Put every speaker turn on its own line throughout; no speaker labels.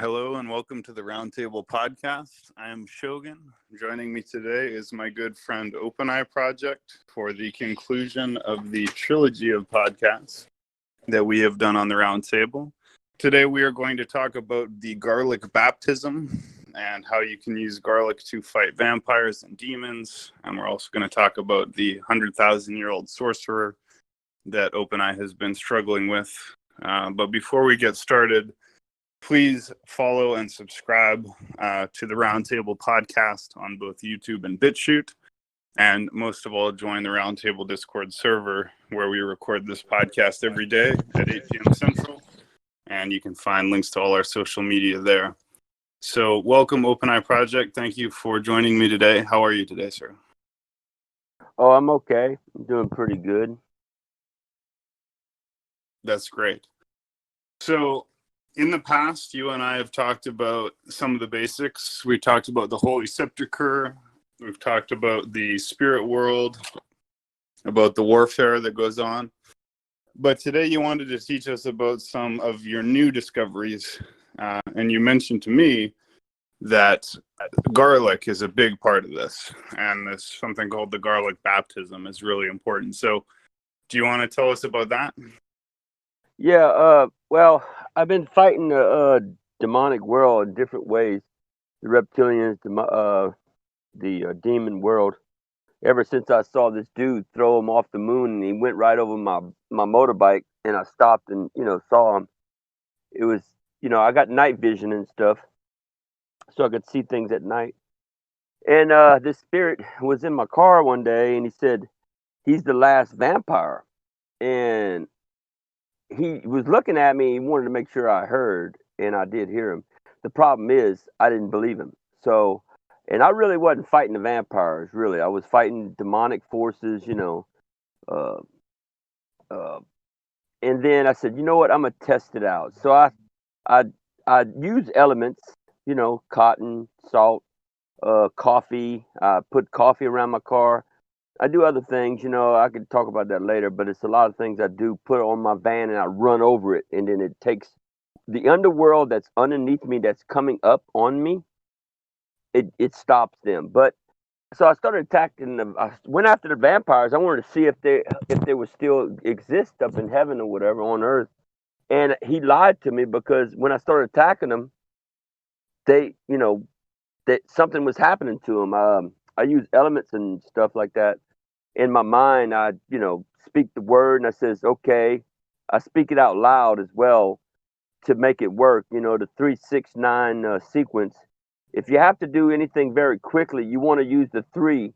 Hello and welcome to the Roundtable Podcast. I am Shogun. Joining me today is my good friend OpenEyeProject for the conclusion of the trilogy of podcasts that we have done on the Roundtable. Today we are going to talk about the garlic baptism and how you can use garlic to fight vampires and demons. And we're also going to talk about the 100,000-year-old sorcerer that OpenEye has been struggling with. But before we get started, please follow and subscribe to the Roundtable Podcast on both YouTube and BitChute. And most of all, join the Roundtable Discord server where we record this podcast every day at 8 p.m. Central. And you can find links to all our social media there. So welcome, OpenEyeProject. Thank you for joining me today. How are you today, sir?
Oh, I'm okay. I'm doing pretty good.
That's great. So in the past, you and I have talked about some of the basics. We talked about the Holy Sepulchre. We've talked about the spirit world, about the warfare that goes on. But today you wanted to teach us about some of your new discoveries. And you mentioned to me that garlic is a big part of this. And this something called the garlic baptism is really important. So do you want to tell us about that?
Yeah, well, I've been fighting the demonic world in different ways. The reptilians, the demon world. Ever since I saw this dude throw him off the moon and he went right over my motorbike and I stopped and, saw him. It was, I got night vision and stuff, so I could see things at night. And this spirit was in my car one day and he said, he's the last vampire. And he was looking at me. He wanted to make sure I heard, and I did hear him. The problem is, I didn't believe him. So, and I really wasn't fighting the vampires. Really, I was fighting demonic forces. Uh, uh, and then I said, you know what? I'm gonna test it out. So I, I use elements. Cotton, salt, coffee. I put coffee around my car. I do other things, I could talk about that later, but it's a lot of things I do put on my van and I run over it. And then it takes the underworld that's underneath me that's coming up on me. It stops them. But so I started attacking them. I went after the vampires. I wanted to see if they would still exist up in heaven or whatever on earth. And he lied to me because when I started attacking them, they, that something was happening to them. I use elements and stuff like that in my mind. I speak the word and I says okay. I speak it out loud as well to make it work. The 369 sequence. If you have to do anything very quickly, you want to use the three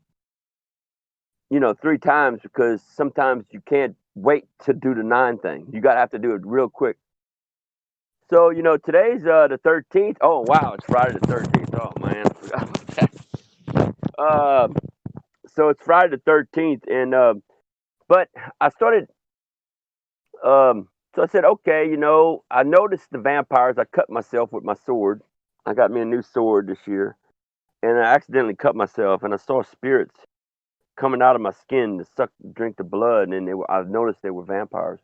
times, because sometimes you can't wait to do the 9 thing. You gotta have to do it real quick. So today's the 13th. Oh wow, it's Friday the 13th. Oh man, I forgot about that. So it's Friday the 13th, and but I started. So I said, okay, I noticed the vampires. I cut myself with my sword. I got me a new sword this year, and I accidentally cut myself, and I saw spirits coming out of my skin to drink the blood, and I noticed they were vampires.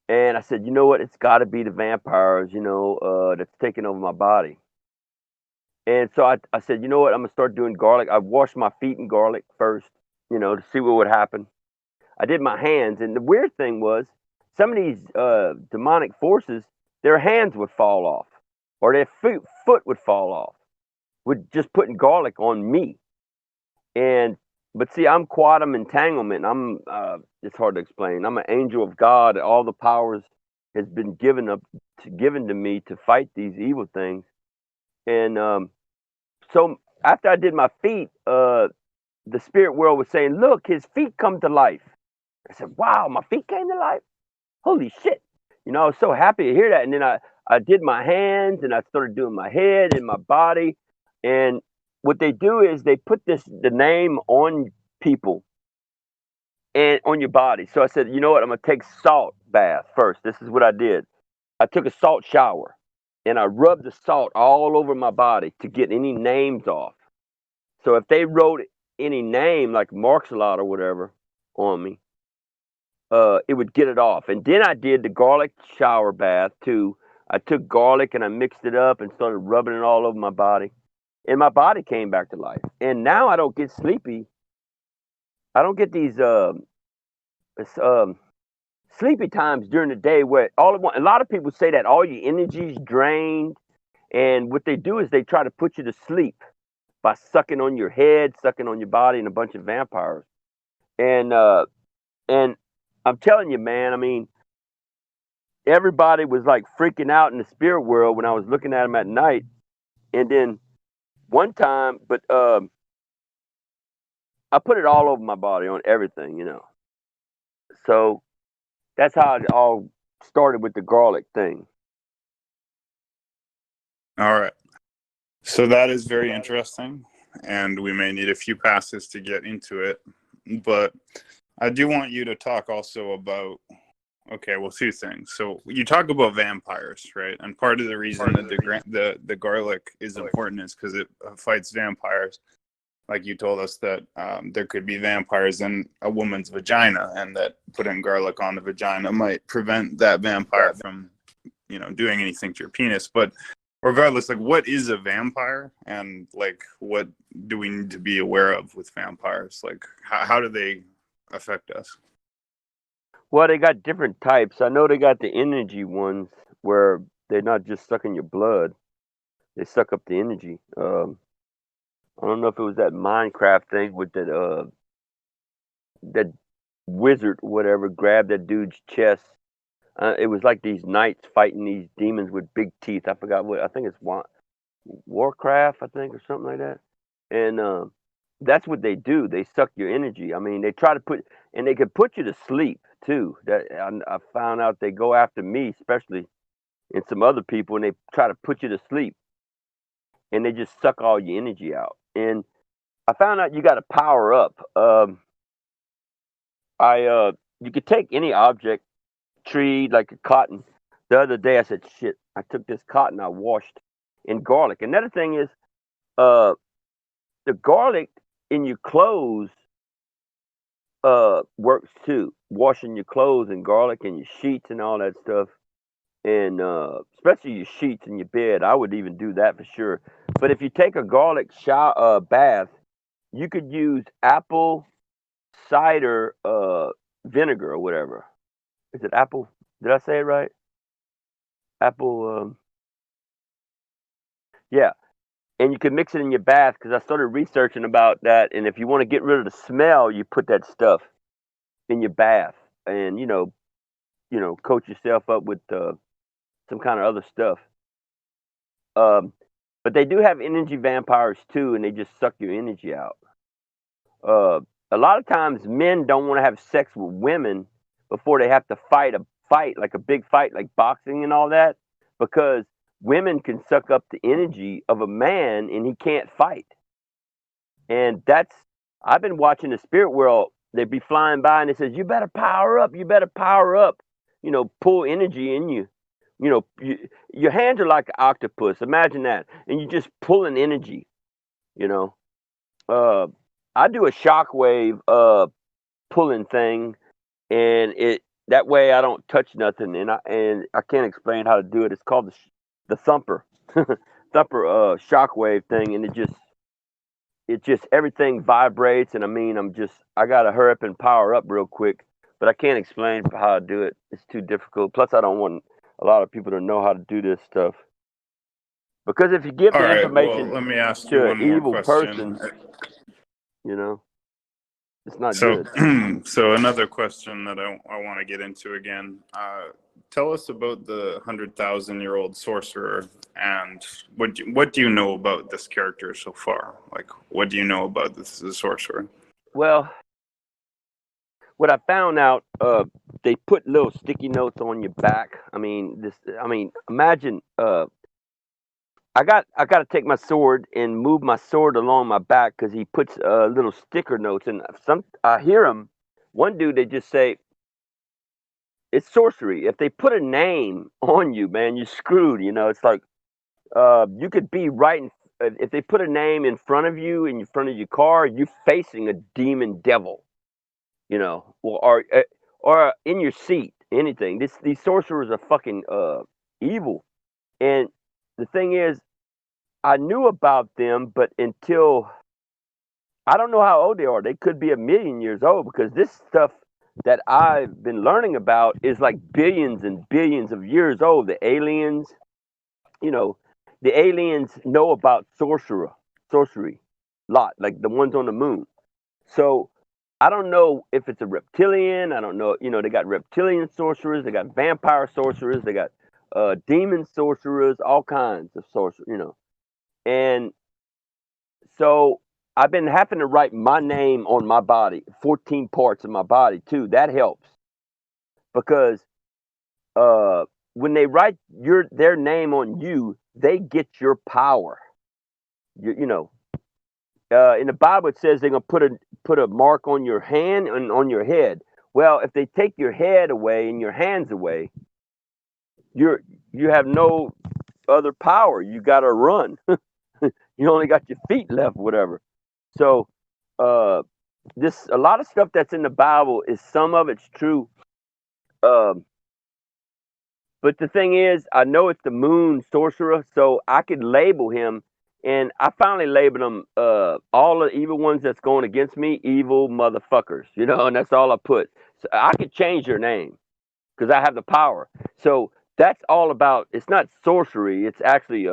And I said, you know what? It's got to be the vampires, that's taking over my body. And so I said, you know what? I'm gonna start doing garlic. I washed my feet in garlic first, to see what would happen. I did my hands, and the weird thing was, some of these demonic forces, their hands would fall off, or their foot would fall off, with just putting garlic on me. And but see, I'm quantum entanglement. It's hard to explain. I'm an angel of God. All the powers has been given to me to fight these evil things. And so after I did my feet, the spirit world was saying, "Look, his feet come to life." I said, "Wow, my feet came to life! Holy shit!" I was so happy to hear that. And then I did my hands, and I started doing my head and my body. And what they do is they put the name on people and on your body. So I said, you know what? I'm gonna take salt bath first. This is what I did. I took a salt shower, and I rubbed the salt all over my body to get any names off. So if they wrote any name like Marks-a-Lot or whatever on me, it would get it off. And then I did the garlic shower bath to I took garlic and I mixed it up and started rubbing it all over my body, and my body came back to life. And now I don't get sleepy. I don't get these s- um, sleepy times during the day where all at once. A lot of people say that all your energy's drained, and what they do is they try to put you to sleep by sucking on your head, sucking on your body, and a bunch of vampires. And I'm telling you, man. I mean, everybody was like freaking out in the spirit world when I was looking at them at night. And then one time, but I put it all over my body on everything, you know. So that's how it all started with the garlic thing.
All right. So that is very interesting, and we may need a few passes to get into it. But I do want you to talk also about, okay, well, two things. So you talk about vampires, right? And part of the reason that the garlic is important is because it fights vampires. Like you told us that there could be vampires in a woman's vagina, and that putting garlic on the vagina might prevent that vampire from, doing anything to your penis. But regardless, like, what is a vampire, and like, what do we need to be aware of with vampires? Like, how do they affect us?
Well, they got different types. I know they got the energy ones where they're not just sucking your blood; they suck up the energy. I don't know if it was that Minecraft thing with that wizard, or whatever, grabbed that dude's chest. It was like these knights fighting these demons with big teeth. I forgot what. I think it's Warcraft, I think, or something like that. And that's what they do. They suck your energy. I mean, they try to put, and they can put you to sleep too. That I found out they go after me, especially, and some other people, and they try to put you to sleep, and they just suck all your energy out. And I found out you got to power up. I You could take any object, tree like a cotton. The other day I said, shit, I took this cotton I washed in garlic. Another thing is, uh, the garlic in your clothes works too. Washing your clothes and garlic and your sheets and all that stuff. And especially your sheets in your bed, I would even do that for sure. But if you take a garlic shower bath, you could use apple cider vinegar or whatever. Is it apple? Did I say it right? Apple. Yeah, and you can mix it in your bath because I started researching about that. And if you want to get rid of the smell, you put that stuff in your bath, and coat yourself up with some kind of other stuff. Um, but they do have energy vampires too, and they just suck your energy out. Uh, a lot of times, men don't want to have sex with women before they have to fight a fight, like a big fight, like boxing and all that, because women can suck up the energy of a man, and he can't fight. And that's I've been watching the spirit world. They'd be flying by and it says, "You better power up. You better power up." Pull energy in you. Your hands are like an octopus. Imagine that, and you just pulling energy. You know, uh, I do a shockwave pulling thing, and it that way I don't touch nothing, and I can't explain how to do it. It's called the thumper, thumper shockwave thing, and it just everything vibrates. And I mean, I gotta hurry up and power up real quick, but I can't explain how to do it. It's too difficult. Plus, I don't want a lot of people to know how to do this stuff, because if you give
All
the
right. Well,
information
let me ask you
to an
one more
evil
question.
person, you know, it's not
So,
good.
so another question that I want to get into again. Tell us about the 100,000-year-old sorcerer, and what do you know about this character so far? Like, what do you know about this sorcerer?
Well, what I found out, they put little sticky notes on your back. I mean, imagine, I got to take my sword and move my sword along my back because he puts little sticker notes. And I hear him. One dude, they just say it's sorcery. If they put a name on you, man, you're screwed. It's like you could be right if they put a name in front of you, in front of your car, you're facing a demon devil. Or in your seat, anything. These sorcerers are fucking evil. And the thing is, I knew about them, but until I don't know how old they are. They could be 1,000,000 years old because this stuff that I've been learning about is like billions and billions of years old. The aliens, you know, the aliens know about sorcery, lot like the ones on the moon. So I don't know if it's a reptilian. I don't know. They got reptilian sorcerers. They got vampire sorcerers. They got demon sorcerers. All kinds of sorcerers. And so I've been having to write my name on my body, 14 parts of my body too. That helps because uh, when they write their name on you, they get your power. In the Bible it says they're gonna put a mark on your hand and on your head. Well, if they take your head away and your hands away, you have no other power. You got to run. You only got your feet left, whatever. So, uh, this a lot of stuff that's in the Bible is some of it's true. Um, but the thing is, I know it's the moon sorcerer, so I could label him, and I finally labeled him all the evil ones that's going against me, evil motherfuckers, and that's all I put. So I could change their name because I have the power. So that's all about. It's not sorcery. It's actually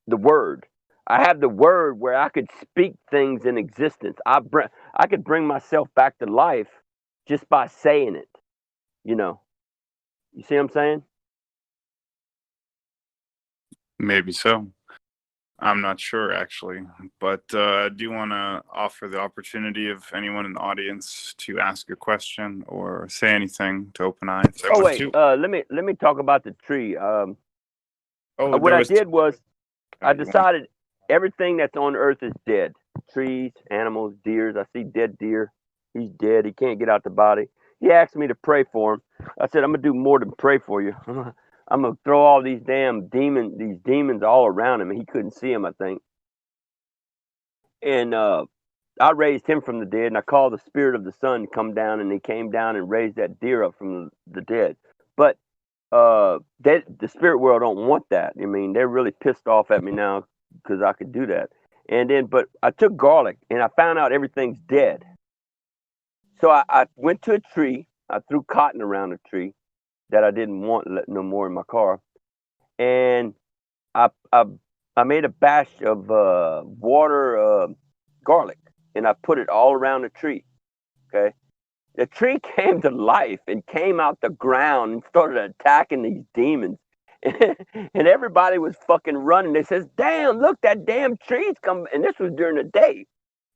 the word. I have the word where I could speak things in existence. I could bring myself back to life just by saying it. You know. You see what I'm saying?
Maybe so. I'm not sure actually, but I do want to offer the opportunity of anyone in the audience to ask a question or say anything to OpenEye if they
Oh
want
wait,
to.
let me talk about the tree.
Oh,
What
there
I
was.
did was I
You want?
decided everything that's on Earth is dead. Trees, animals, deers. I see dead deer. He's dead. He can't get out the body. He asked me to pray for him. I said, I'm gonna do more than pray for you. I'm gonna throw all these these demons all around him, and he couldn't see him, I think. And I raised him from the dead, and I called the spirit of the sun to come down, and he came down and raised that deer up from the dead. But the spirit world don't want that. I mean, they're really pissed off at me now because I could do that. And then, but I took garlic and I found out everything's dead. So I went to a tree. I threw cotton around a tree that I didn't want no more in my car, and I I, I made a batch of water garlic, and I put it all around the tree. Okay, the tree came to life and came out the ground and started attacking these demons. And everybody was fucking running. They says, "Damn, look, that damn tree's coming!" And this was during the day.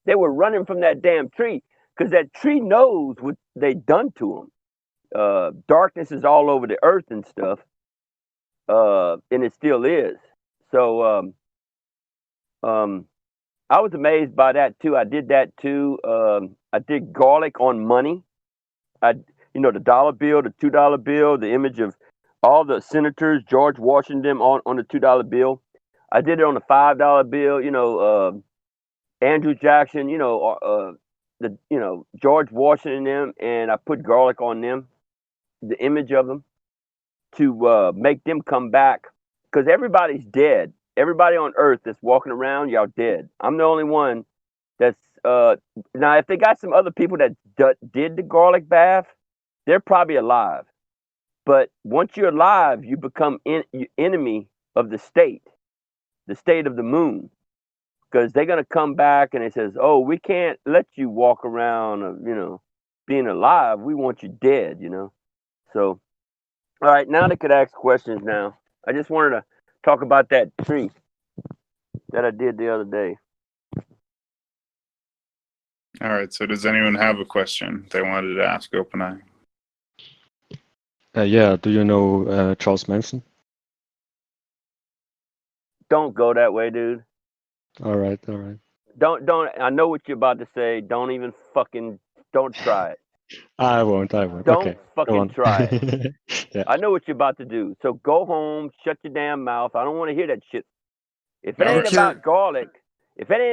They were running from that damn tree because that tree knows what they done to them. Darkness is all over the earth and stuff, and it still is. So um, I was amazed by that too. I did that too. I did garlic on money. I, the dollar bill, the $2 bill, the image of all the senators, George Washington on the $2 bill. I did it on the $5 bill. Andrew Jackson. George Washington them, and I put garlic on them, the image of them, to make them come back because everybody's dead. Everybody on Earth that's walking around, y'all dead. I'm the only one that's now. If they got some other people that did the garlic bath, they're probably alive. But once you're alive, you become enemy of the state of the moon, because they're gonna come back and it says, "Oh, we can't let you walk around, being alive. We want you dead." So, all right, now they could ask questions. Now, I just wanted to talk about that tree that I did the other day.
All right. So, does anyone have a question they wanted to ask OpenEye?
Yeah. Do you know Charles Manson?
Don't go that way, dude.
All right. All right.
Don't. I know what you're about to say. Don't even fucking. Don't try it.
I won't. I won't.
Don't
Okay. Go
fucking
on.
try it.
Yeah.
I know what you're about to do. So go home, shut your damn mouth. I don't want to hear that shit. If it
All
ain't
right.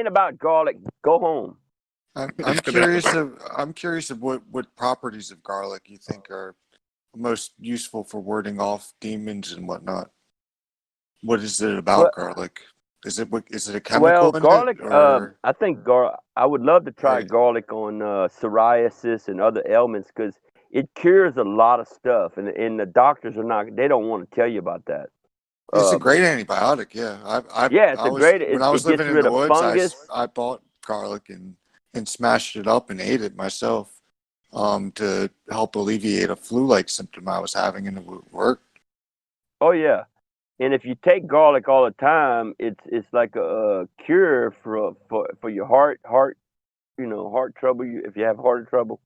about garlic, go home.
I'm curious of what properties of garlic you think are most useful for warding off demons and whatnot. What is it about
Well,
garlic? Is it a
well,
chemical in it,
garlic.
or
I think I would love to try
right?
garlic on psoriasis and other ailments because it cures a lot of stuff, and the doctors are not. They don't want to tell you about that.
It's a
Um,
great antibiotic. Yeah,
yeah, it's
I
a
was
great.
when
It,
I
it
was living
gets
in
rid
the
of
woods.
fungus.
I bought garlic and smashed it up and ate it myself, to help alleviate a flu-like symptom I was having, and it worked.
Oh yeah, and if you take garlic all the time, it's like a cure for your heart. Heart trouble. If you have heart trouble,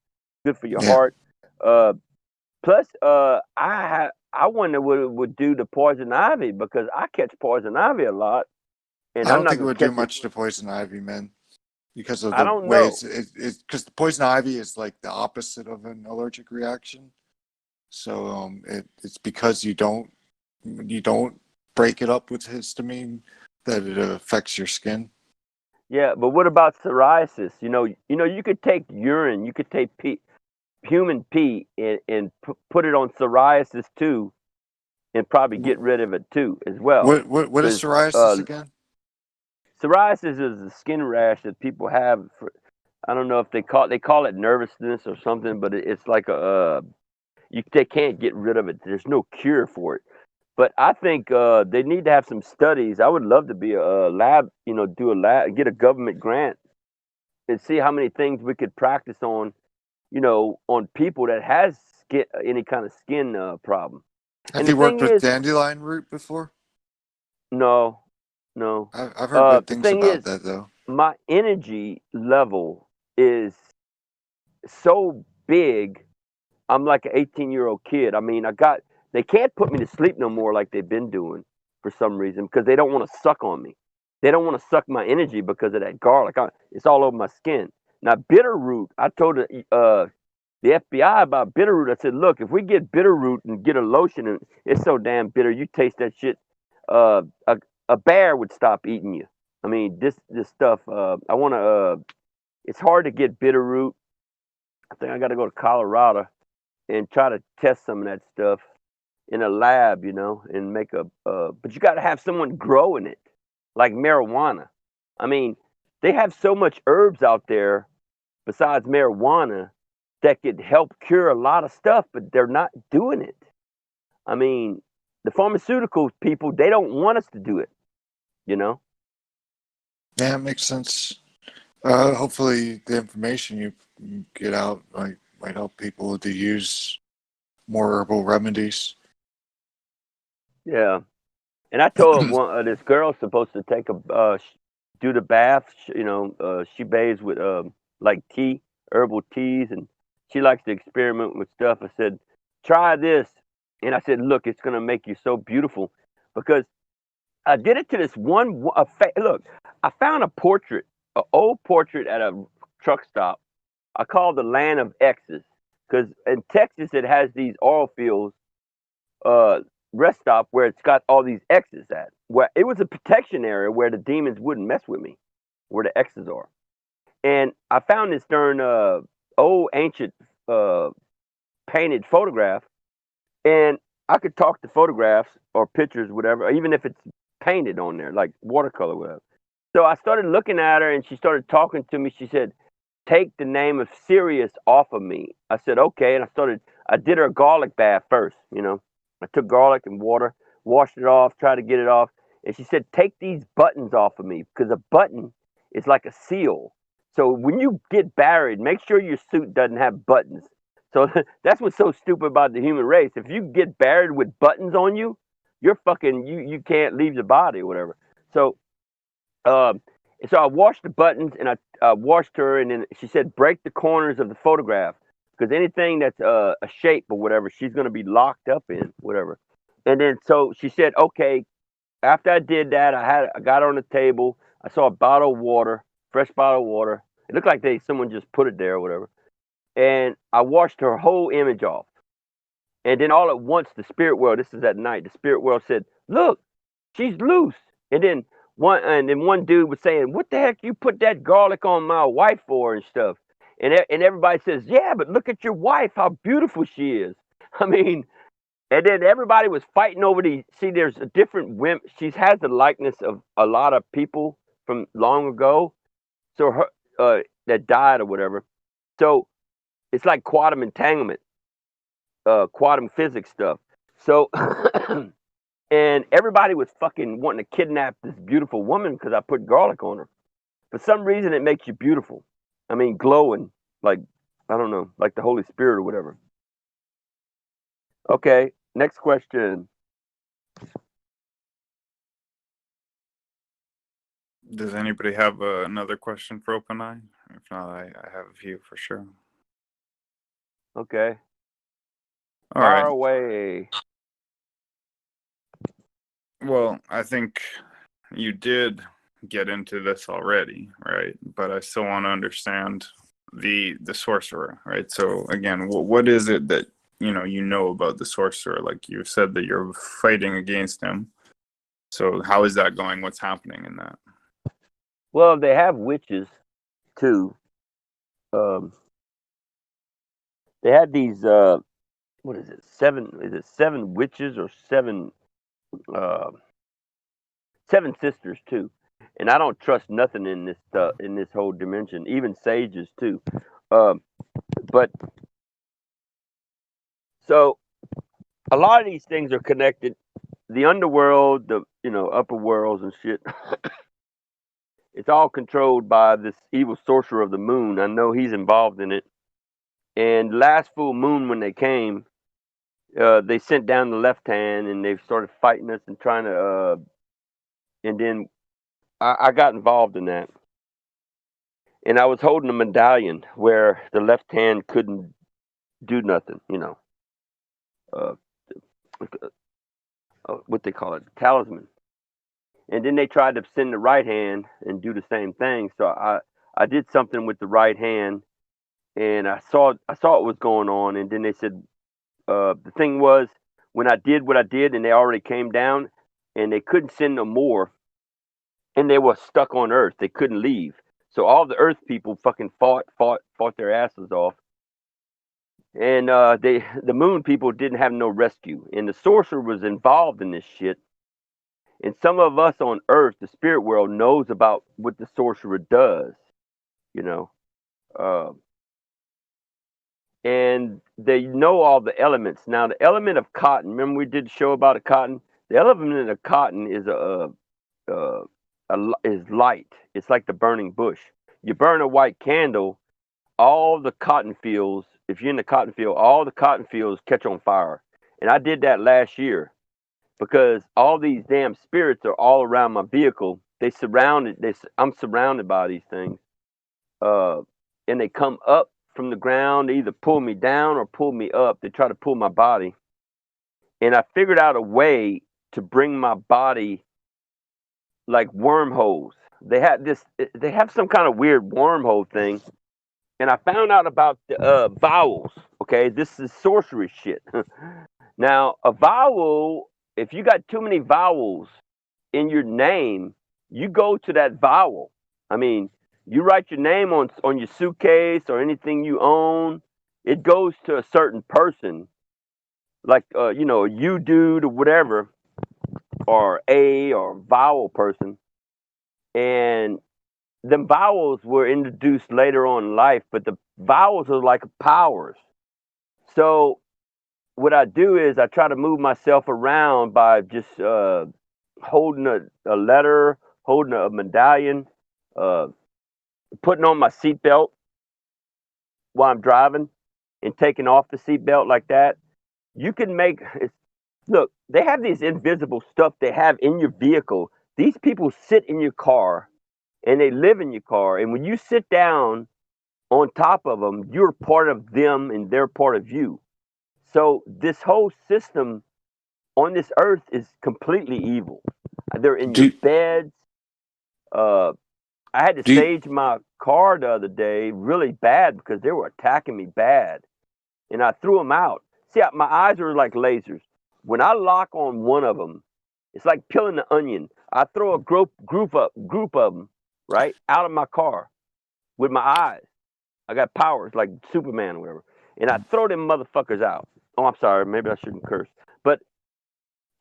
good for your
Yeah,
heart. Uh, Plus, I wonder what it would do to poison ivy because I catch poison ivy a lot, and
I
I'm
don't
not
think it
gonna
would do
catch it.
much to poison ivy, man, because of
I
the
don't
way
know.
it's because the poison ivy is like the opposite of an allergic reaction. So it's because you don't break it up with histamine that it affects your skin.
Yeah, but what about psoriasis? You could take urine, you could take human pee, and put it on psoriasis too, and probably get rid of it too as well.
What is
Because
psoriasis again?
psoriasis is a skin rash that people have. I don't know if they call it nervousness or something, but it's like they can't get rid of it. There's no cure for it. But I think they need to have some studies. I would love to be a lab, do a lab, get a government grant, and see how many things we could practice on, on people that has any kind of skin problem.
Have
And the
you worked
thing
with
is,
dandelion root before?
no, no.
I've heard good
The
things
thing
about
is,
that though.
my energy level is so big. I'm like an 18-year-old kid. I mean, they can't put me to sleep no more like they've been doing for some reason because they don't want to suck on me. They don't want to suck my energy because of that garlic. It's all over my skin. Now, bitter root, I told the FBI about bitter root. I said, look, if we get bitter root and get a lotion, and it's so damn bitter, you taste that shit, uh, a bear would stop eating you. I mean, this stuff, it's hard to get bitter root. I think I got to go to Colorado and try to test some of that stuff in a lab, and make but you got to have someone growing it, like marijuana. I mean, they have so much herbs out there besides marijuana that could help cure a lot of stuff, but they're not doing it. I mean, the pharmaceutical people, they don't want us to do it, you know?
Yeah, it makes sense. Hopefully, the information you get out might help people to use more herbal remedies.
Yeah. And I told this girl's supposed to take do the bath. She bathes with like tea, herbal teas, and she likes to experiment with stuff. I said, try this, and I said, look, it's gonna make you so beautiful because I did it to this one. Look, I found a portrait, an old portrait at a truck stop. I call the land of X's because in Texas it has these oil fields uh, rest stop where it's got all these X's at. Where it was a protection area where the demons wouldn't mess with me, where the X's are. And I found this darn old ancient uh, painted photograph, and I could talk to photographs or pictures, whatever, even if it's painted on there, like watercolor, whatever. So I started looking at her, and she started talking to me. She said, "Take the name of Sirius off of me." I said, "Okay," and I did her a garlic bath first. I took garlic and water, washed it off, tried to get it off, and she said, "Take these buttons off of me because a button is like a seal. So when you get buried, make sure your suit doesn't have buttons." So that's what's so stupid about the human race. If you get buried with buttons on you, you're fucking you can't leave the body or whatever. So um, so I washed the buttons and I washed her, and then she said, break the corners of the photograph because anything that's a shape or whatever, she's going to be locked up in whatever. And then so she said, okay. After I did that, I got her on the table. I saw a bottle of water, fresh bottle of water. It looked like someone just put it there or whatever. And I washed her whole image off. And then all at once, the spirit world, this is at night, the spirit world said, look, she's loose. And then one dude was saying, what the heck you put that garlic on my wife for and stuff? And everybody says, yeah, but look at your wife, how beautiful she is. I mean, And then everybody was fighting over the. See, there's a different women. She has the likeness of a lot of people from long ago. So her that died or whatever. So it's like quantum entanglement, quantum physics stuff. So and everybody was fucking wanting to kidnap this beautiful woman because I put garlic on her. For some reason, it makes you beautiful. I mean, glowing, like, I don't know, like the Holy Spirit or whatever. Okay, next question.
Does anybody have another question for OpenEye? If not, I have a few for sure.
Okay.
All
Fire
right.
away.
Well, I think you did get into this already, right? But I still want to understand the sorcerer, right? So again, what is it that you know about the sorcerer? Like you said that you're fighting against him. So how is that going? What's happening in that?
Well, they have witches too. Um, they had these. What is it? Seven? Is it 7 witches or 7? 7 sisters too. And I don't trust nothing in this in this whole dimension, even sages too. But so a lot of these things are connected. The underworld, the upper worlds and shit. It's all controlled by this evil sorcerer of the moon. I know he's involved in it. And last full moon when they came, they sent down the left hand and they started fighting us and trying to. And then I got involved in that. And I was holding a medallion where the left hand couldn't do nothing, uh, what they call it, talisman. And then they tried to send the right hand and do the same thing. So I did something with the right hand, and I saw what was going on. And then they said the thing was when I did what I did, and they already came down, and they couldn't send no more, and they were stuck on Earth. They couldn't leave. So all the Earth people fucking fought their asses off. And the moon people didn't have no rescue, and the sorcerer was involved in this shit. And some of us on Earth, the spirit world, knows about what the sorcerer does, you know. Uh, and they know all the elements. Now, the element of cotton. Remember we did a show about a cotton. The element of cotton is is light. It's like the burning bush. You burn a white candle, all the cotton fields. If you're in the cotton field, all the cotton fields catch on fire. And I did that last year because all these damn spirits are all around my vehicle. I'm surrounded by these things. And they come up from the ground, they either pull me down or pull me up. They try to pull my body. And I figured out a way to bring my body like wormholes. They have some kind of weird wormhole thing. And I found out about the vowels. Okay, this is sorcery shit. Now, a vowel, if you got too many vowels in your name, you go to that vowel. I mean, you write your name on your suitcase or anything you own, it goes to a certain person, like you dude or whatever, or a or vowel person, and the vowels were introduced later on in life, but the vowels are like powers. So what I do is I try to move myself around by just holding a letter, holding a medallion, putting on my seatbelt while I'm driving, and taking off the seatbelt like that. You can look, they have these invisible stuff they have in your vehicle. These people sit in your car and they live in your car. And when you sit down on top of them, you're part of them and they're part of you. So this whole system on this earth is completely evil. They're in your beds. I had to sage my car the other day really bad because they were attacking me bad. And I threw them out. See, my eyes are like lasers. When I lock on one of them, it's like peeling the onion. I throw a group of them, right, out of my car with my eyes. I got powers like Superman or whatever. And I throw them motherfuckers out. Oh, I'm sorry. Maybe I shouldn't curse. But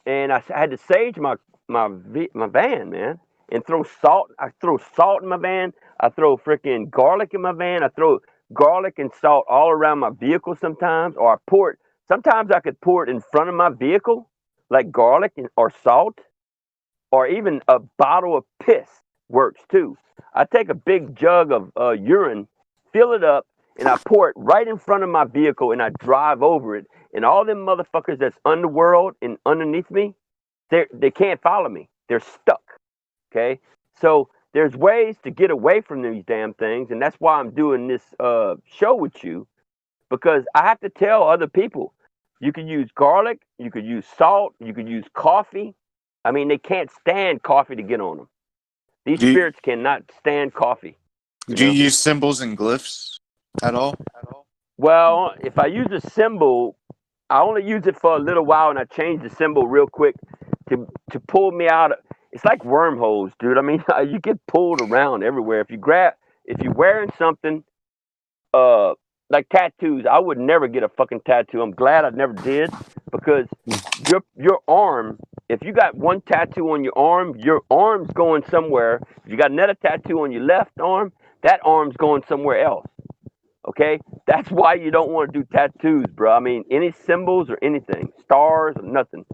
and I had to sage my van, man, and throw salt. I throw salt in my van. I throw freaking garlic in my van. I throw garlic and salt all around my vehicle sometimes, or I pour it. Sometimes I could pour it in front of my vehicle, like garlic or salt, or even a bottle of piss works too. I take a big jug of urine, fill it up, and I pour it right in front of my vehicle, and I drive over it. And all them motherfuckers that's underworld and underneath me, they can't follow me. They're stuck. Okay, so there's ways to get away from these damn things, and that's why I'm doing this show with you, because I have to tell other people. You could use garlic, you could use salt, you could use coffee. I mean, they can't stand coffee to get on them. These
Do you,
spirits cannot stand coffee.
do you use symbols and glyphs at all?
Well, if I use a symbol, I only use it for a little while, and I change the symbol real quick to pull me out. It's like wormholes, dude. I mean, you get pulled around everywhere. If you're wearing something, like tattoos, I would never get a fucking tattoo. I'm glad I never did, because your arm, if you got one tattoo on your arm's going somewhere. If you got another tattoo on your left arm, that arm's going somewhere else. Okay, that's why you don't want to do tattoos, bro. I mean, any symbols or anything, stars or nothing.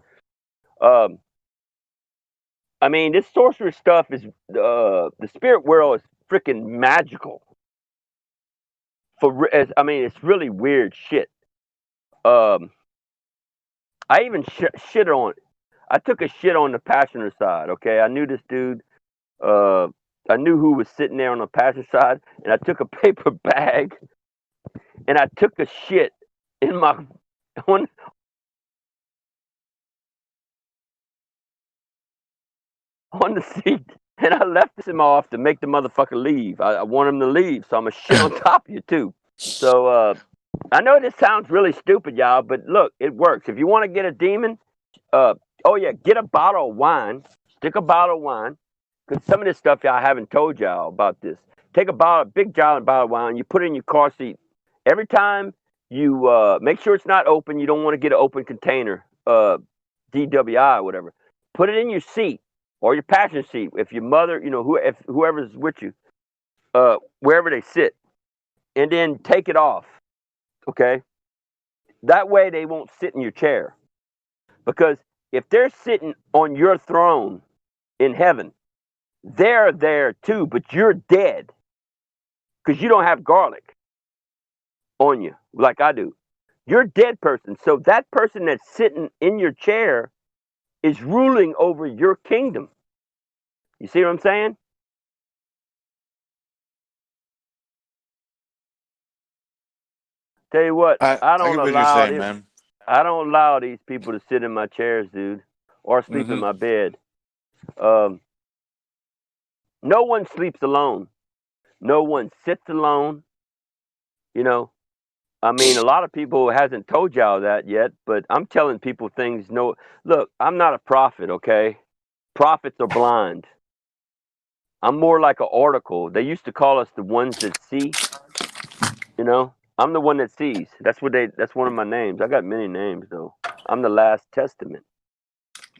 I mean, this sorcerer stuff is the spirit world is freaking magical. I mean, it's really weird shit. I even shit on. I took a shit on the passenger side. Okay, I knew this dude. I knew who was sitting there on the passenger side, and I took a paper bag, and I took a shit in my on the seat, and I left him off to make the motherfucker leave. I want him to leave, so I'm gonna shit on top of you too. So I know this sounds really stupid, y'all, but look, it works. If you want to get a demon, oh yeah, get a bottle of wine, stick a bottle of wine, because some of this stuff y'all haven't told y'all about this. Take a big giant bottle of wine, you put it in your car seat. Every time you make sure it's not open, you don't want to get an open container, DWI or whatever. Put it in your seat or your passenger seat. If your mother, if whoever's with you, wherever they sit, and then take it off. Okay, that way they won't sit in your chair, because if they're sitting on your throne in heaven, they're there too, but you're dead because you don't have garlic on you like I do. You're a dead person. So that person that's sitting in your chair is ruling over your kingdom. You see what I'm saying? Tell you what,
I get what you're saying, man.
I don't allow these people to sit in my chairs, dude, or sleep in my bed. No one sleeps alone. No one sits alone. I mean, a lot of people hasn't told y'all that yet, but I'm telling people things. No, look, I'm not a prophet, okay? Prophets are blind. I'm more like an oracle. They used to call us the ones that see. I'm the one that sees. That's one of my names. I got many names though. I'm the last testament.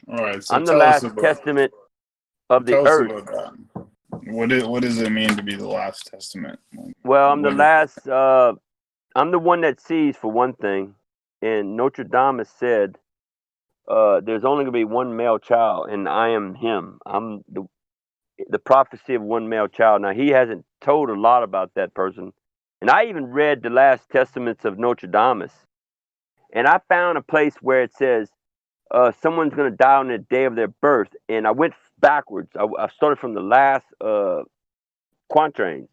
All right, so
I'm the
tell us
last testament of the
tell us
earth.
about that. What does it mean to be the last testament?
Well, I'm the last. I'm the one that sees, for one thing. And Notre Dame has said, there's only going to be one male child, and I am him. I'm the prophecy of one male child. Now, he hasn't told a lot about that person. And I even read the last testaments of Notre Dame. And I found a place where it says someone's going to die on the day of their birth. And I went backwards. I started from the last quatrain,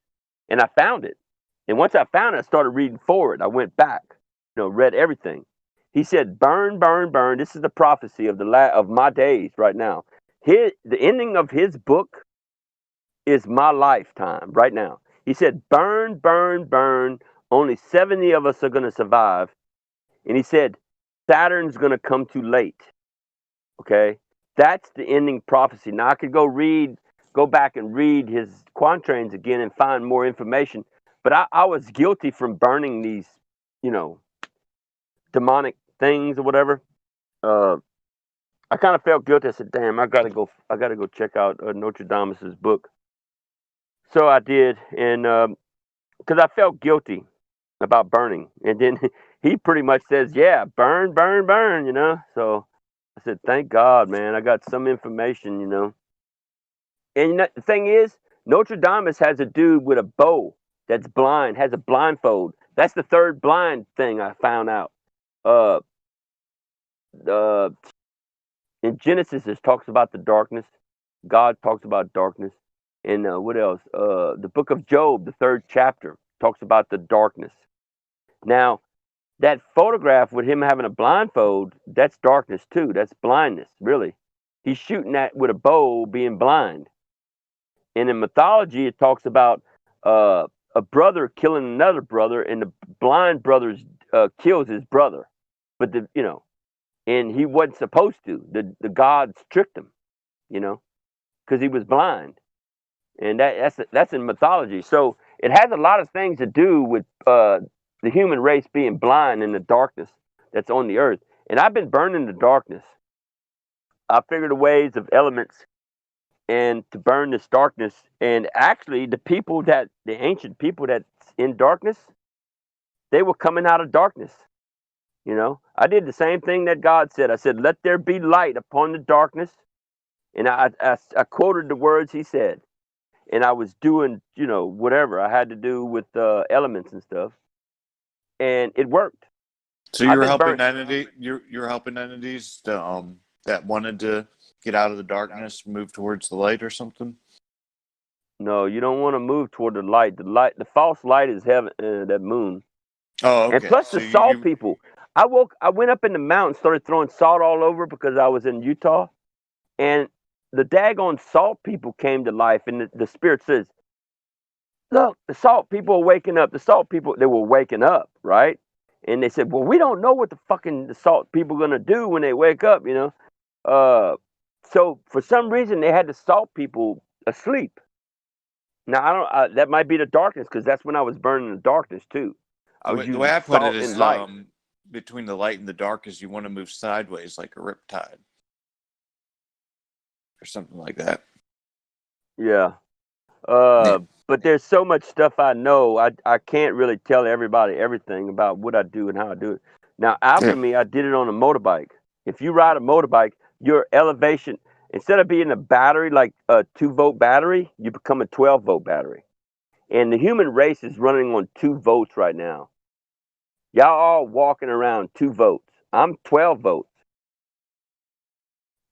and I found it. And once I found it, I started reading forward. I went back, read everything. He said, "Burn, burn, burn." This is the prophecy of of my days right now. The ending of his book is my lifetime right now. He said, "Burn, burn, burn. Only 70 of us are going to survive." And he said, "Saturn's going to come too late." Okay, that's the ending prophecy. Now I could go back and read his quatrains again and find more information. But I was guilty from burning these, demonic things or whatever. I kind of felt guilty. I said, "Damn, I gotta go check out Notre Dame's book." So I did, and because I felt guilty about burning, and then he pretty much says, "Yeah, burn, burn, burn," you know. So I said, "Thank God, man, I got some information, you know." And you know, the thing is, Notre Dame has a dude with a bow that's blind, has a blindfold. That's the third blind thing I found out. Uh, uh, in Genesis, it talks about the darkness. God talks about darkness. And what else? The book of Job, the third chapter, talks about the darkness. Now, that photograph with him having a blindfold, that's darkness too. That's blindness, really. He's shooting that with a bow, being blind. And in mythology, it talks about a brother killing another brother, and the blind brother kills his brother. But and he wasn't supposed to. The gods tricked him, you know, because he was blind, and that's in mythology. So it has a lot of things to do with the human race being blind in the darkness that's on the earth. And I've been burning the darkness. I figured the ways of elements and to burn this darkness. And actually, the ancient people that's in darkness, they were coming out of darkness. You know, I did the same thing that God said. I said, "Let there be light upon the darkness." And I quoted the words he said. And I was doing, whatever I had to do with elements and stuff. And it worked.
So
I've
you're
been
helping
burnt.
you're helping entities that wanted to get out of the darkness, move towards the light or something?
No, you don't want to move toward the light. The false light is heaven, that moon.
Oh,
And
okay.
plus
So
the salt
you
people. I went up in the mountain, started throwing salt all over because I was in Utah. And the daggone salt people came to life. And the spirit says, "Look, the salt people are waking up." The salt people, they were waking up, right? And they said, "Well, we don't know what the salt people are gonna do when they wake up, you know." Uh, so for some reason they had the salt people asleep. Now I don't. That might be the darkness because that's when I was burning the darkness too. I was
the way
using
I put it
salt
is
and light.
between the light and the dark is you want to move sideways like a riptide or something like that.
Yeah.
Yeah.
But there's so much stuff I know. I can't really tell everybody everything about what I do and how I do it. Now,
Yeah.
alchemy, I did it on a motorbike. If you ride a motorbike, your elevation, instead of being a battery like a 2-volt battery, you become a 12-volt battery. And the human race is running on 2 volts right now. Y'all all walking around 2 volts. I'm 12 volts.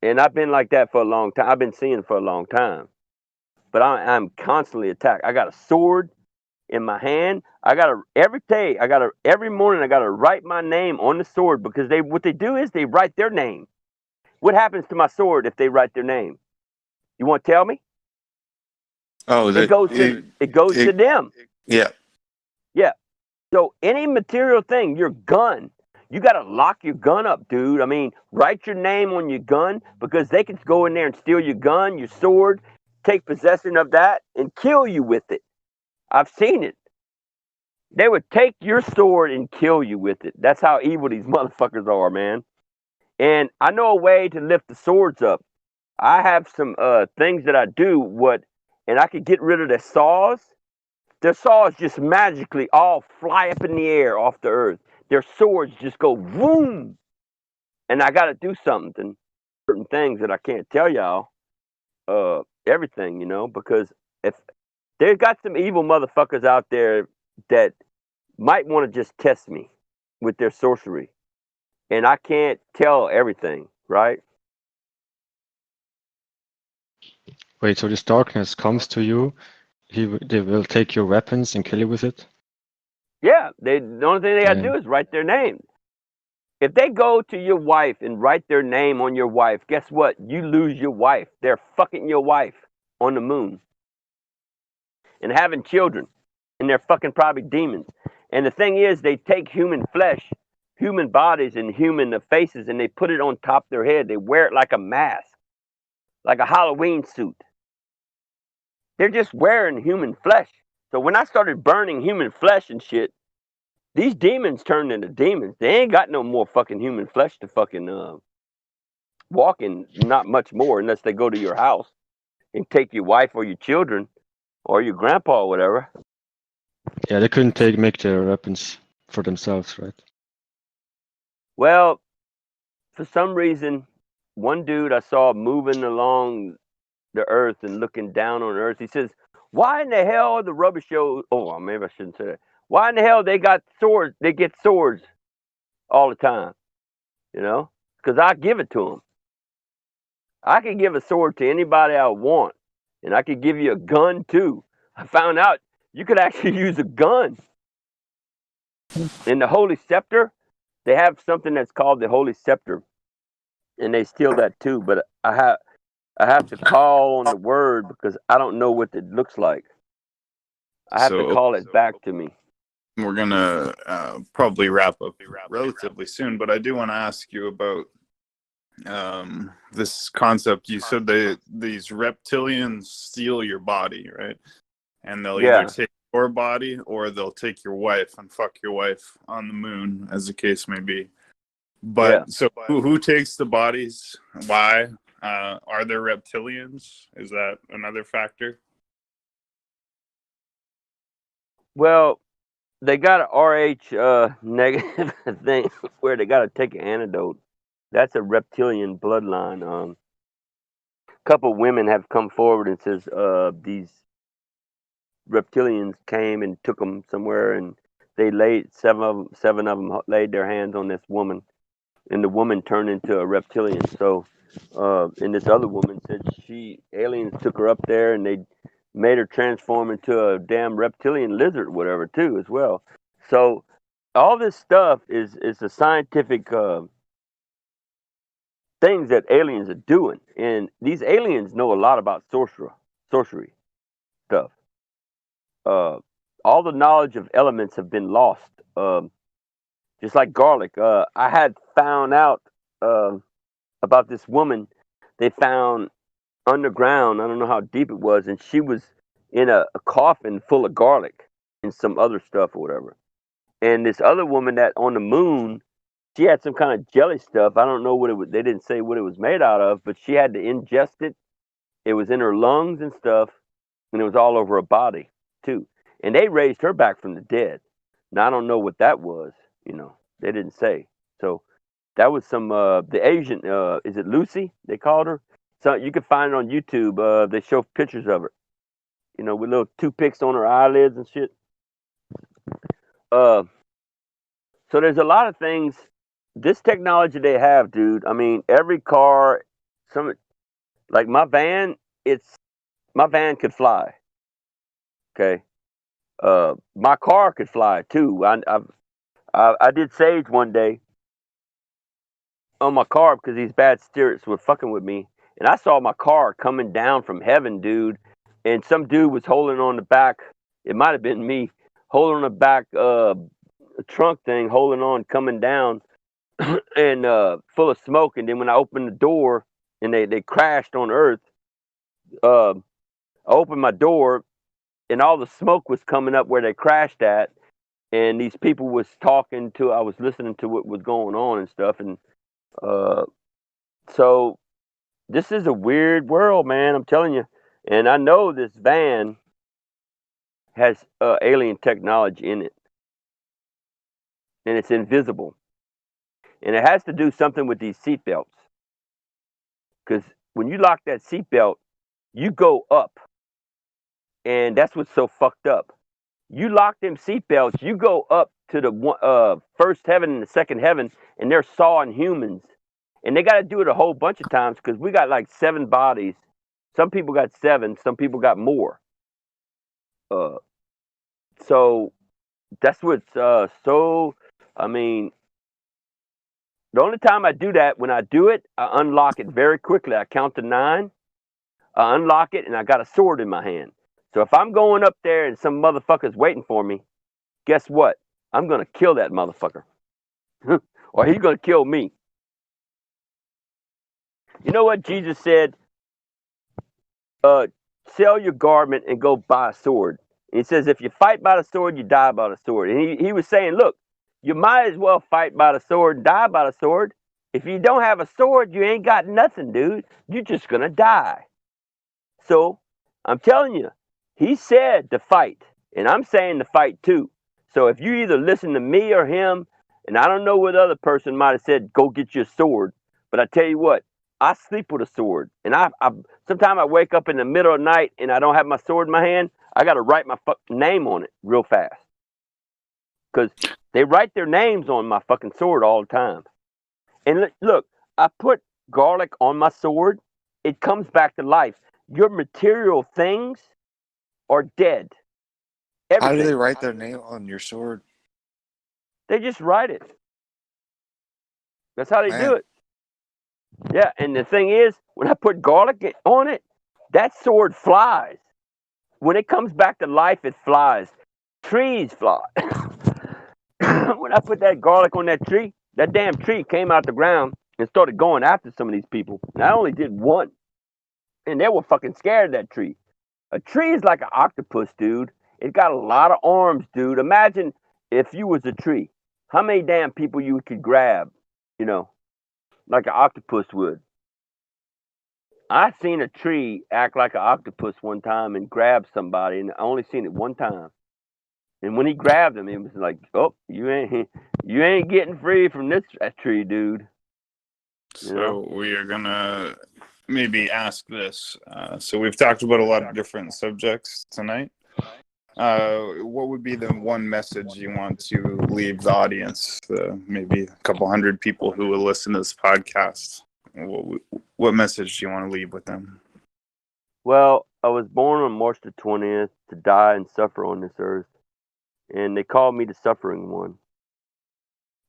And I've been like that for a long time. I've been seeing it for a long time. But I'm constantly attacked. I got a sword in my hand. Every morning I gotta write my name on the sword because what they do is they write their name. What happens to my sword if they write their name? You want to tell me?
Oh,
It goes to them.
yeah.
Yeah. So any material thing, your gun, you got to lock your gun up, dude. I mean, write your name on your gun because they can go in there and steal your gun, your sword, take possession of that, and kill you with it. I've seen it. They would take your sword and kill you with it. That's how evil these motherfuckers are, man. And I know a way to lift the swords up. I have some things that I do, and I could get rid of the saws. Their saws just magically all fly up in the air off the earth. Their swords just go boom. And I got to do something, certain things that I can't tell y'all, everything, because if they've got some evil motherfuckers out there that might want to just test me with their sorcery. And I can't tell everything, right?
Wait, so this darkness comes to you. They will take your weapons and kill you with it.
Yeah, the only thing they got to
Damn.
do is write their name. If they go to your wife and write their name on your wife, guess what? You lose your wife. They're fucking your wife on the moon and having children. And they're fucking probably demons. And the thing is, they take human flesh, human bodies, and human faces, and they put it on top of their head. They wear it like a mask, like a Halloween suit. They're just wearing human flesh. So when I started burning human flesh and shit, these demons turned into demons. They ain't got no more fucking human flesh to fucking walking, not much more, unless they go to your house and take your wife or your children or your grandpa or whatever.
Yeah, they couldn't make their weapons for themselves, right?
Well, for some reason, one dude I saw moving along the earth and looking down on earth, he says, why in the hell are the rubber shows? Oh, maybe I shouldn't say that. Why in the hell they got swords? They get swords all the time, you know? Because I give it to them. I can give a sword to anybody I want, and I could give you a gun too. I found out you could actually use a gun. In the Holy Scepter, they have something that's called the Holy Scepter, and they steal that too. But I have to call on the word because I don't know what it looks like. I have to call it back to me.
We're gonna probably wrap up relatively soon, but I do want to ask you about this concept. You said these reptilians steal your body, right? And they'll either take your body or they'll take your wife and fuck your wife on the moon, as the case may be. But so who takes the bodies? Why? Are there reptilians? Is that another factor?
Well, they got an RH negative thing where they got to take an antidote. That's a reptilian bloodline. A couple women have come forward and says these reptilians came and took them somewhere, and they laid seven of them laid their hands on this woman, and the woman turned into a reptilian. So, and this other woman said aliens took her up there and they made her transform into a damn reptilian lizard, whatever, too, as well. So, all this stuff is the scientific things that aliens are doing, and these aliens know a lot about sorcery stuff. All the knowledge of elements have been lost. Just like garlic. I had found out about this woman they found underground. I don't know how deep it was, and she was in a coffin full of garlic and some other stuff or whatever. And this other woman that on the moon, she had some kind of jelly stuff. I don't know what it was. They didn't say what it was made out of, but she had to ingest it. It was in her lungs and stuff, and it was all over her body too. And they raised her back from the dead. Now I don't know what that was. They didn't say. So that was some the Asian. Is it Lucy? They called her. So you can find it on YouTube. They show pictures of her. With little toothpicks on her eyelids and shit. So there's a lot of things. This technology they have, dude. I mean, every car, like my van. My van could fly. Okay. My car could fly too. I did Sage one day on my car because these bad spirits were fucking with me, and I saw my car coming down from heaven, dude. And some dude was holding on the back. It might have been me holding on the back trunk thing, holding on, coming down, and full of smoke. And then when I opened the door and they crashed on Earth, I opened my door and all the smoke was coming up where they crashed at. And these people was talking to. I was listening to what was going on and stuff. And so this is a weird world, man. I'm telling you. And I know this van has alien technology in it, and it's invisible. And it has to do something with these seatbelts. Because when you lock that seatbelt, you go up. And that's what's so fucked up. You lock them seatbelts, you go up to the first heaven and the second heaven, and they're sawing humans. And they got to do it a whole bunch of times because we got like 7 bodies. Some people got 7, some people got more. So that's what's I mean, the only time I do that, when I do it, I unlock it very quickly. I count to 9, I unlock it, and I got a sword in my hand. So if I'm going up there and some motherfucker's waiting for me, guess what? I'm going to kill that motherfucker. Or he's going to kill me. You know what Jesus said? Sell your garment and go buy a sword. And he says, if you fight by the sword, you die by the sword. And he was saying, look, you might as well fight by the sword and die by the sword If you don't have a sword, you ain't got nothing, dude. You're just gonna die. So I'm telling you, he said to fight, and I'm saying to fight too. So if you either listen to me or him, and I don't know what other person might have said, go get your sword. But I tell you what, I sleep with a sword, and I sometimes I wake up in the middle of the night and I don't have my sword in my hand. I got to write my fucking name on it real fast, because they write their names on my fucking sword all the time. And look, I put garlic on my sword. It comes back to life. Your material things are dead.
How do they
Everything.
write their name on your sword?
They just write it. That's how they do
Man,
it. Yeah, and the thing is, when I put garlic on it, that sword flies. When it comes back to life, it flies. Trees fly. When I put that garlic on that tree, that damn tree came out the ground and started going after some of these people. And I only did one, and they were fucking scared of that tree. A tree is like an octopus, dude. It got a lot of arms, dude. Imagine if you was a tree. How many damn people you could grab, you know, like an octopus would. I seen a tree act like an octopus one time and grab somebody, and I only seen it one time. And when he grabbed him, it was like, "Oh, you ain't getting free from this tree, dude." You know?
So we are gonna maybe ask this. So we've talked about a lot of different subjects tonight. What would be the one message you want to leave the audience, maybe a couple hundred people who will listen to this podcast? What message do you want to leave with them?
Well, I was born on March the 20th to die and suffer on this earth, and they call me the suffering one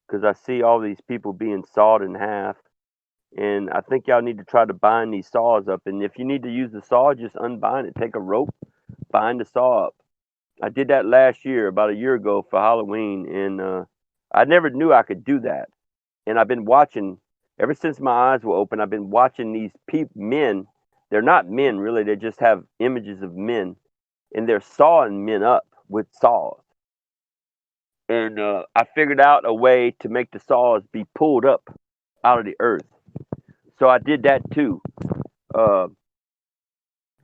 because I see all these people being sawed in half. And I think y'all need to try to bind these saws up. And if you need to use the saw, just unbind it. Take a rope, bind the saw up. I did that last year, about a year ago for Halloween, and I never knew I could do that. And I've been watching ever since my eyes were open. I've been watching these men. They're not men really. They just have images of men, and they're sawing men up with saws. And I figured out a way to make the saws be pulled up out of the earth. So I did that too. Uh,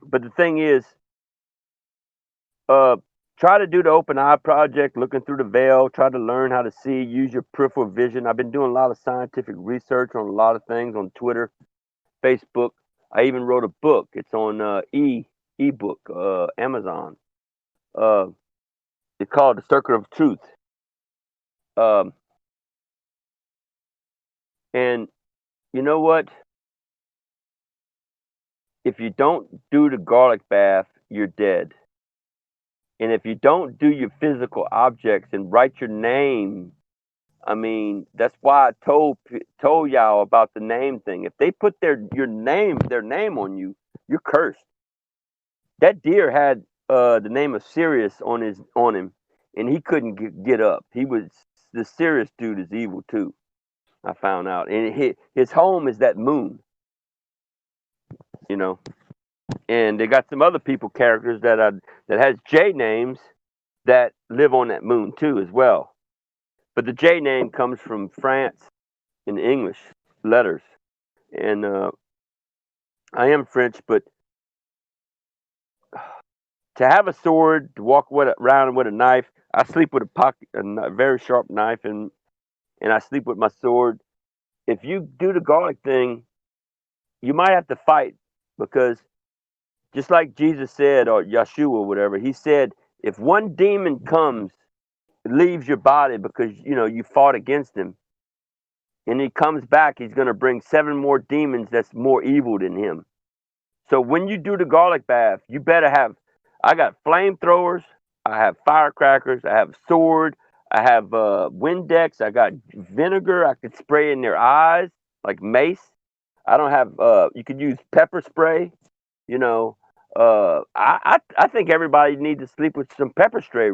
but the thing is, uh, try to do the open eye project, looking through the veil, try to learn how to see, use your peripheral vision. I've been doing a lot of scientific research on a lot of things on Twitter, Facebook. I even wrote a book. It's on ebook, Amazon. Uh, it's called The Circle of Truth. Um, and you know what? If you don't do the garlic bath, you're dead. And if you don't do your physical objects and write your name, I mean, that's why I told y'all about the name thing. If they put their name on you, you're cursed. That deer had the name of Sirius on him, and he couldn't get up. The Sirius dude is evil too. I found out, and his home is that moon, you know. And they got some other people characters that has J names that live on that moon too as well. But the J name comes from France in English letters, and I am French, but to have a sword, to walk around with a knife, I sleep with a very sharp knife, and I sleep with my sword. If you do the garlic thing, you might have to fight, because just like Jesus said, or Yeshua, or whatever, he said, if one demon comes, leaves your body because you fought against him, and he comes back, he's going to bring 7 more demons that's more evil than him. So when you do the garlic bath, you better have. I got flamethrowers, I have firecrackers, I have sword, I have Windex, I got vinegar I could spray in their eyes like mace. I don't have. You could use pepper spray. You know, I think everybody needs to sleep with some pepper spray.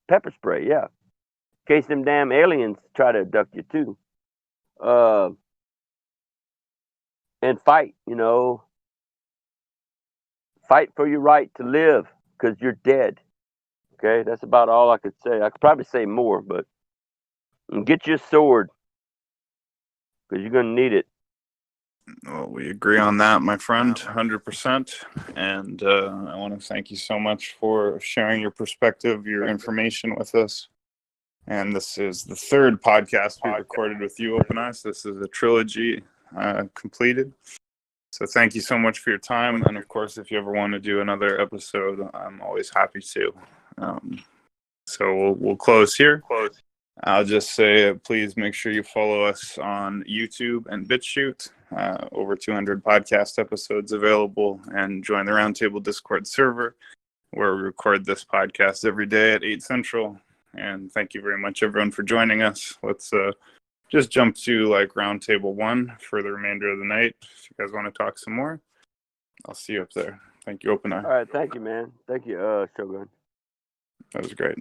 Pepper spray, yeah, in case them damn aliens try to abduct you too. Uh, and fight. Fight for your right to live, because you're dead. Okay, that's about all I could say. I could probably say more, but get your sword. because you're gonna need it.
Well, we agree on that, my friend, 100%. And I want to thank you so much for sharing your perspective, your information with us. And this is the third podcast we recorded with you, OpenEye. So this is a trilogy completed. So thank you so much for your time. And of course, if you ever want to do another episode, I'm always happy to. So we'll close here. I'll just say, please make sure you follow us on YouTube and BitChute. Over 200 podcast episodes available, and join the Roundtable Discord server where we record this podcast every day at 8 Central. And thank you very much, everyone, for joining us. Let's just jump to like Roundtable 1 for the remainder of the night. If you guys want to talk some more, I'll see you up there. Thank you, OpenEye.
All right, thank you, man. Thank you, Shogun.
That was great.